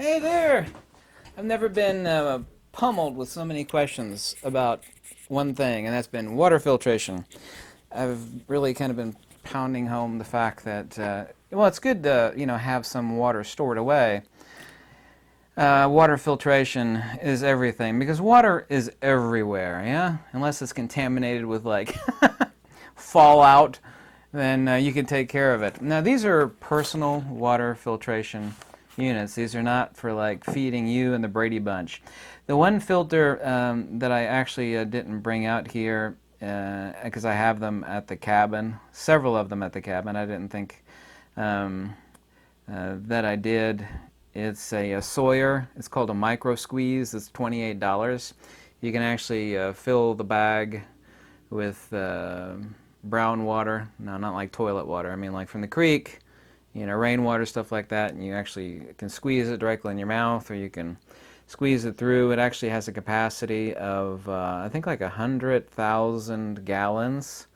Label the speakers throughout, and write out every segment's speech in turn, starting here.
Speaker 1: Hey there! I've never been pummeled with so many questions about one thing, and that's been water filtration. I've really kind of been pounding home the fact that, well, it's good to, have some water stored away. Water filtration is everything because water is everywhere, yeah? Unless it's contaminated with, like, fallout, then you can take care of it. Now, these are personal water filtration units. These are not for like feeding you and the Brady Bunch. The one filter that I actually didn't bring out here because I have them at the cabin, several of them at the cabin. I didn't think that I did. It's a Sawyer. It's called a micro squeeze. It's $28. You can actually fill the bag with brown water. No, not like toilet water. I mean like from the creek, rainwater, stuff like that. And you actually can squeeze it directly in your mouth, or you can squeeze it through. It actually has a capacity of, I think, like 100,000 gallons.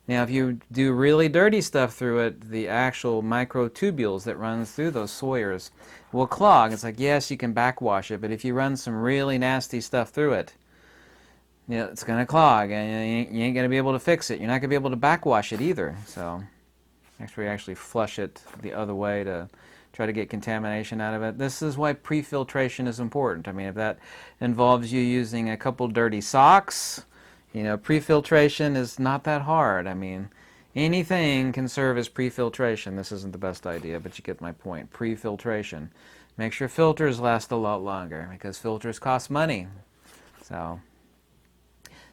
Speaker 1: Now, if you do really dirty stuff through it, the actual microtubules that runs through those Sawyers will clog. It's like, yes, you can backwash it, but if you run some really nasty stuff through it, it's going to clog, and you ain't going to be able to fix it. You're not going to be able to backwash it either. So, actually flush it the other way to try to get contamination out of it. This is why pre-filtration is important. I mean, if that involves you using a couple dirty socks, pre-filtration is not that hard. I mean, anything can serve as pre-filtration. This isn't the best idea, but you get my point. Pre-filtration makes your filters last a lot longer because filters cost money. So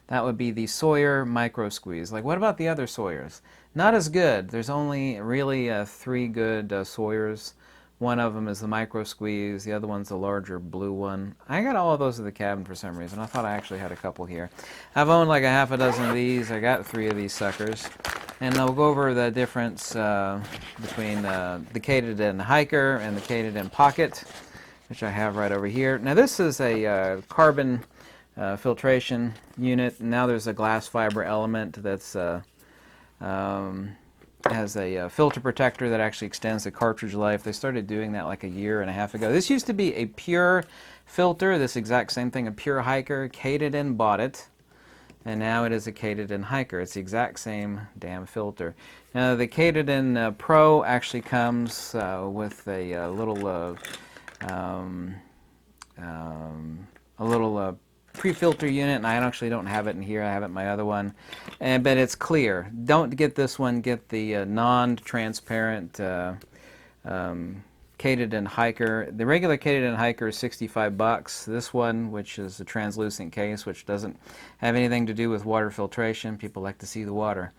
Speaker 1: that would be the Sawyer Micro Squeeze. Like, what about the other Sawyers? Not as good. There's only really three good Sawyers. One of them is the Micro Squeeze. The other one's the larger blue one. I got all of those at the cabin for some reason. I thought I actually had a couple here. I've owned like a half a dozen of these. I got three of these suckers. And I'll go over the difference between the Katadyn Hiker and the Katadyn Pocket, which I have right over here. Now, this is a carbon filtration unit. Now there's a glass fiber element that's has a filter protector that actually extends the cartridge life. They started doing that like a year and a half ago. This used to be a pure filter, this exact same thing, a pure Hiker. Katadyn bought it, and now it is a Katadyn Hiker. It's the exact same damn filter. Now the Katadyn Pro actually comes with a little pre-filter unit, and I actually don't have it in here. I have it in my other one, but it's clear. Don't get this one. Get the non-transparent Katadyn Hiker. The regular Katadyn Hiker is $65. This one, which is a translucent case, which doesn't have anything to do with water filtration. People like to see the water.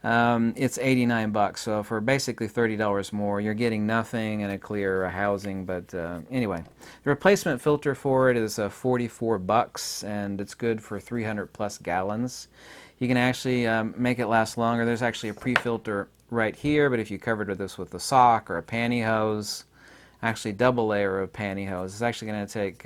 Speaker 1: It's $89, so for basically $30 more, you're getting nothing and a clear housing. But anyway, the replacement filter for it is $44, and it's good for 300 plus gallons. You can actually make it last longer. There's actually a pre-filter right here, but if you covered this with a sock or a pantyhose, actually double layer of pantyhose, it's actually going to take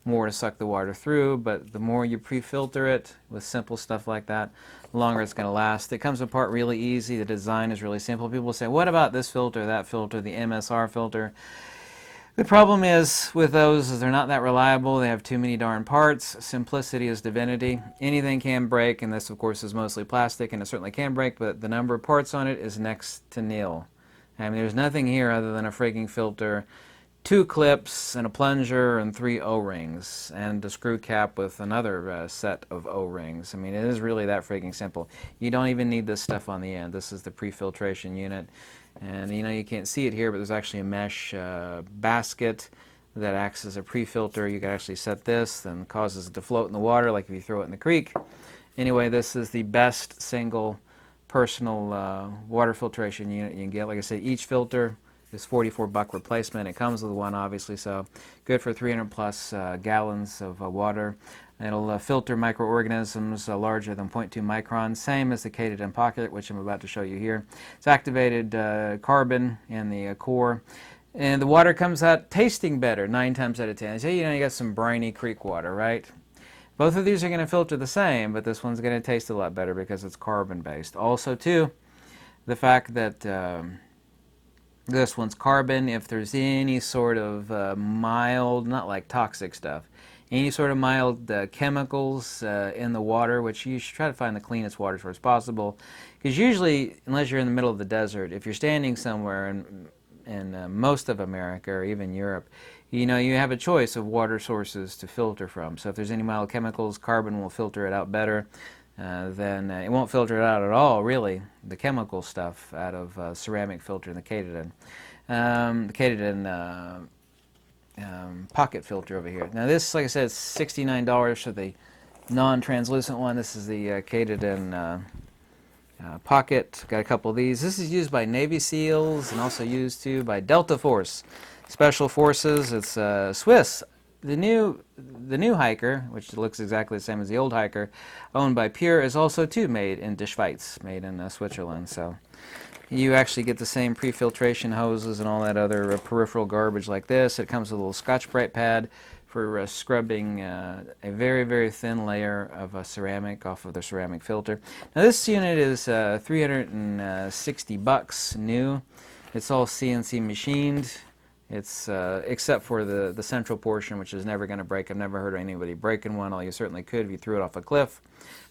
Speaker 1: more to suck the water through, but the more you pre-filter it with simple stuff like that, the longer it's going to last. It comes apart really easy. The design is really simple. People say, what about this filter, that filter, the MSR filter? The problem is with those is they're not that reliable. They have too many darn parts. Simplicity is divinity. Anything can break, and this of course is mostly plastic, and it certainly can break, but the number of parts on it is next to nil. I mean, there's nothing here other than a freaking filter, 2 clips and a plunger and 3 O-rings and a screw cap with another set of O-rings. I mean, it is really that freaking simple. You don't even need this stuff on the end. This is the pre-filtration unit, and you can't see it here, but there's actually a mesh basket that acts as a pre-filter. You can actually set this, then causes it to float in the water like if you throw it in the creek. Anyway, this is the best single personal water filtration unit you can get. Like I said, each filter is $44 replacement. It comes with one, obviously, so good for 300 plus gallons of water. It'll filter microorganisms larger than 0.2 microns, same as the Katadyn Pocket, which I'm about to show you here. It's activated carbon in the core, and the water comes out tasting better 9 times out of 10. So, you got some briny creek water, right? Both of these are going to filter the same, but this one's going to taste a lot better because it's carbon-based. Also, too, the fact that This one's carbon. If there's any sort of mild, not like toxic stuff, any sort of mild chemicals in the water, which you should try to find the cleanest water source possible. Because usually, unless you're in the middle of the desert, if you're standing somewhere in most of America or even Europe, you know, you have a choice of water sources to filter from. So if there's any mild chemicals, carbon will filter it out better. Then it won't filter it out at all, really, the chemical stuff out of ceramic filter and the Katadyn. The Katadyn pocket filter over here. Now this, like I said, is $69 for the non-translucent one. This is the Katadyn pocket. Got a couple of these. This is used by Navy SEALs and also used too by Delta Force Special Forces. It's Swiss. The new hiker, which looks exactly the same as the old hiker, owned by Pure, is also too made in De Schweiz, made in Switzerland. So you actually get the same pre-filtration hoses and all that other peripheral garbage like this. It comes with a little Scotch-Brite pad for scrubbing a very, very thin layer of ceramic off of the ceramic filter. Now this unit is $360 new. It's all CNC machined. It's except for the central portion, which is never going to break. I've never heard of anybody breaking one, although you certainly could if you threw it off a cliff.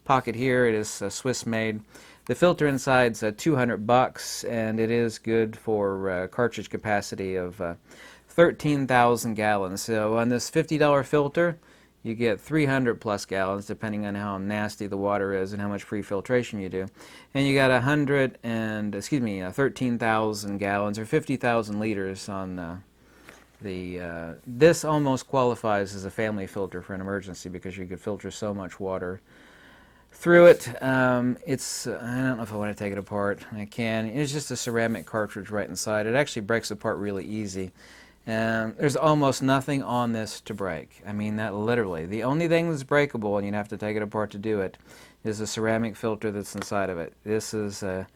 Speaker 1: Pocket here, it is Swiss made. The filter inside's $200, and it is good for cartridge capacity of 13,000 gallons. So on this $50 filter, you get 300 plus gallons, depending on how nasty the water is and how much pre-filtration you do. And you got 13,000 gallons or 50,000 liters on this almost qualifies as a family filter for an emergency because you could filter so much water through it. I don't know if I want to take it apart. I can. It's just a ceramic cartridge right inside. It actually breaks apart really easy. There's almost nothing on this to break. I mean that literally. The only thing that's breakable, and you'd have to take it apart to do it, is the ceramic filter that's inside of it. This is the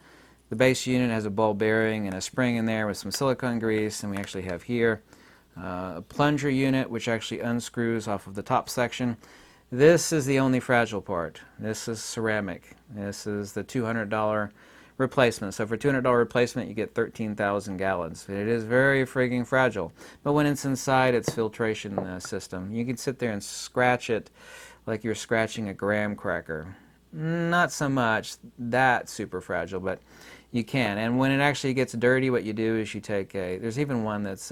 Speaker 1: base unit has a ball bearing and a spring in there with some silicone grease, and we actually have here a plunger unit which actually unscrews off of the top section. This is the only fragile part. This is ceramic. This is the $200 replacement. So for $200 replacement, you get 13,000 gallons. It is very frigging fragile. But when it's inside its filtration system, you can sit there and scratch it like you're scratching a graham cracker. Not so much that super fragile, but you can. And when it actually gets dirty, what you do is you take there's even one that's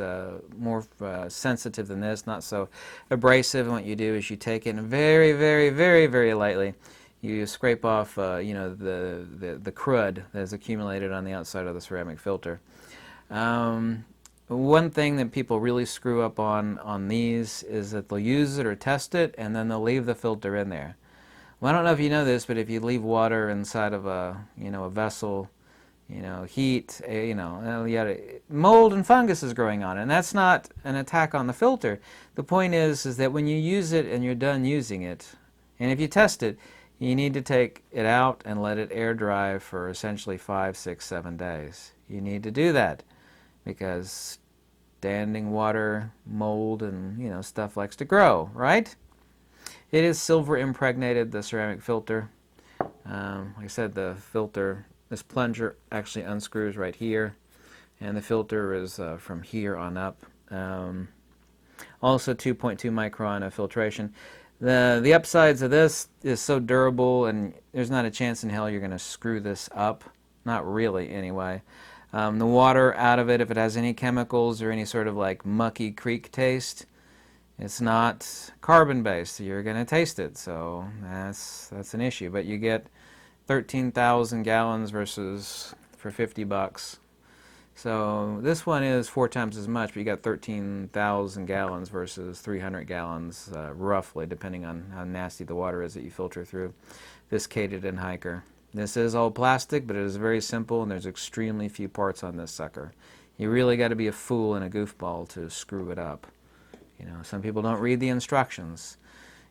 Speaker 1: more sensitive than this, not so abrasive, and what you do is you take it and very, very, very, very lightly, you scrape off the crud that is accumulated on the outside of the ceramic filter. One thing that people really screw up on these is that they'll use it or test it, and then they'll leave the filter in there. Well, I don't know if you know this, but if you leave water inside of a vessel, heat, mold and fungus is growing on it, and that's not an attack on the filter. The point is that when you use it and you're done using it, and if you test it, you need to take it out and let it air dry for essentially 5, 6, 7 days. You need to do that because standing water, mold, and stuff likes to grow, right? It is silver impregnated, the ceramic filter. Like I said, the filter, this plunger actually unscrews right here, and the filter is from here on up. Also 2.2 micron of filtration. The upsides of this is so durable, and there's not a chance in hell you're going to screw this up. Not really, anyway. The water out of it, if it has any chemicals or any sort of like mucky creek taste, it's not carbon-based. You're going to taste it, so that's an issue. But you get 13,000 gallons versus for $50. So this one is 4 times as much, but you got 13,000 gallons versus 300 gallons, roughly, depending on how nasty the water is that you filter through this Katadyn hiker. This is all plastic, but it is very simple, and there's extremely few parts on this sucker. You really got to be a fool and a goofball to screw it up. Some people don't read the instructions.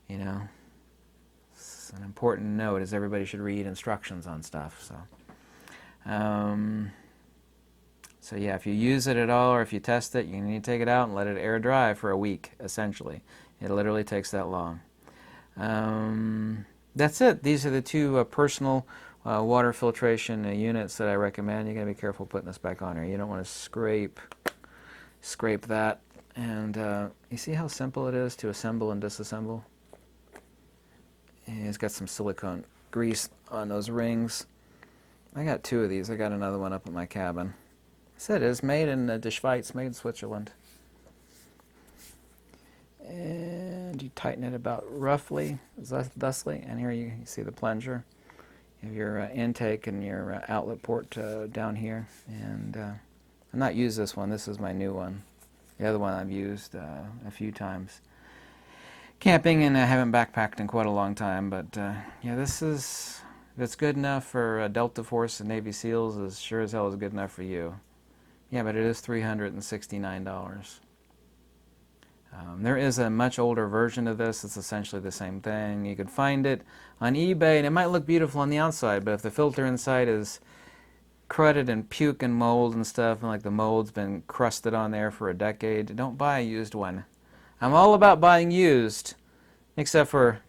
Speaker 1: It's an important note, is everybody should read instructions on stuff. So yeah, if you use it at all or if you test it, you need to take it out and let it air dry for a week, essentially. It literally takes that long. That's it. These are the two personal water filtration units that I recommend. You got to be careful putting this back on here. You don't want to scrape that. And you see how simple it is to assemble and disassemble? And it's got some silicone grease on those rings. I got 2 of these. I got another one up in my cabin. It is made in the Schweiz, made in Switzerland. And you tighten it about roughly, thusly. And here you see the plunger. You have your intake and your outlet port down here. And I've not used this one. This is my new one. The other one I've used a few times camping, and I haven't backpacked in quite a long time. But yeah, this is, if it's good enough for Delta Force and Navy SEALs, as sure as hell is good enough for you. Yeah, but it is $369. There is a much older version of this. It's essentially the same thing. You could find it on eBay, and it might look beautiful on the outside, but if the filter inside is crudted and puke and mold and stuff, and like the mold's been crusted on there for a decade, don't buy a used one. I'm all about buying used, except for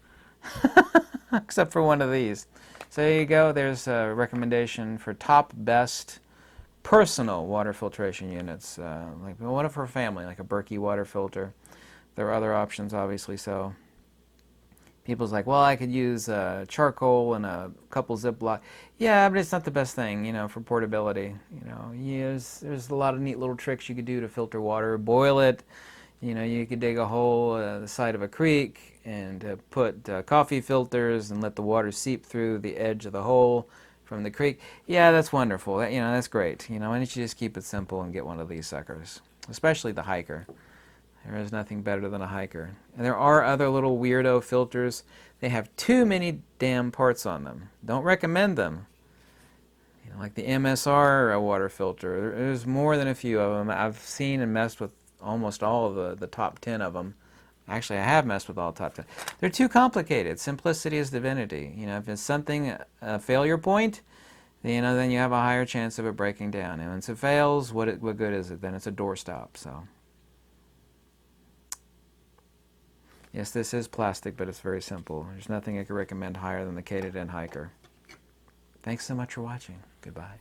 Speaker 1: except for one of these. So there you go. There's a recommendation for top best personal water filtration units, like one for a family, like a Berkey water filter. There are other options, obviously. So people's like, well, I could use charcoal and a couple Ziploc. Yeah, but it's not the best thing, you know, for portability. You know, there's a lot of neat little tricks you could do to filter water. Boil it. You know, you could dig a hole the side of a creek and put coffee filters and let the water seep through the edge of the hole from the creek. Yeah, that's wonderful. You know, that's great. You know, why don't you just keep it simple and get one of these suckers, especially the Hiker. There is nothing better than a Hiker. And there are other little weirdo filters. They have too many damn parts on them. Don't recommend them. You know, like the MSR water filter. There's more than a few of them. I've seen and messed with almost all of the top 10 of them. Actually, I have messed with all the top 10. They're too complicated. Simplicity is divinity. You know, if it's something, a failure point, you know, then you have a higher chance of it breaking down. And once it fails, what good is it? Then it's a doorstop. So, yes, this is plastic, but it's very simple. There's nothing I could recommend higher than the Katadyn Hiker. Thanks so much for watching. Goodbye.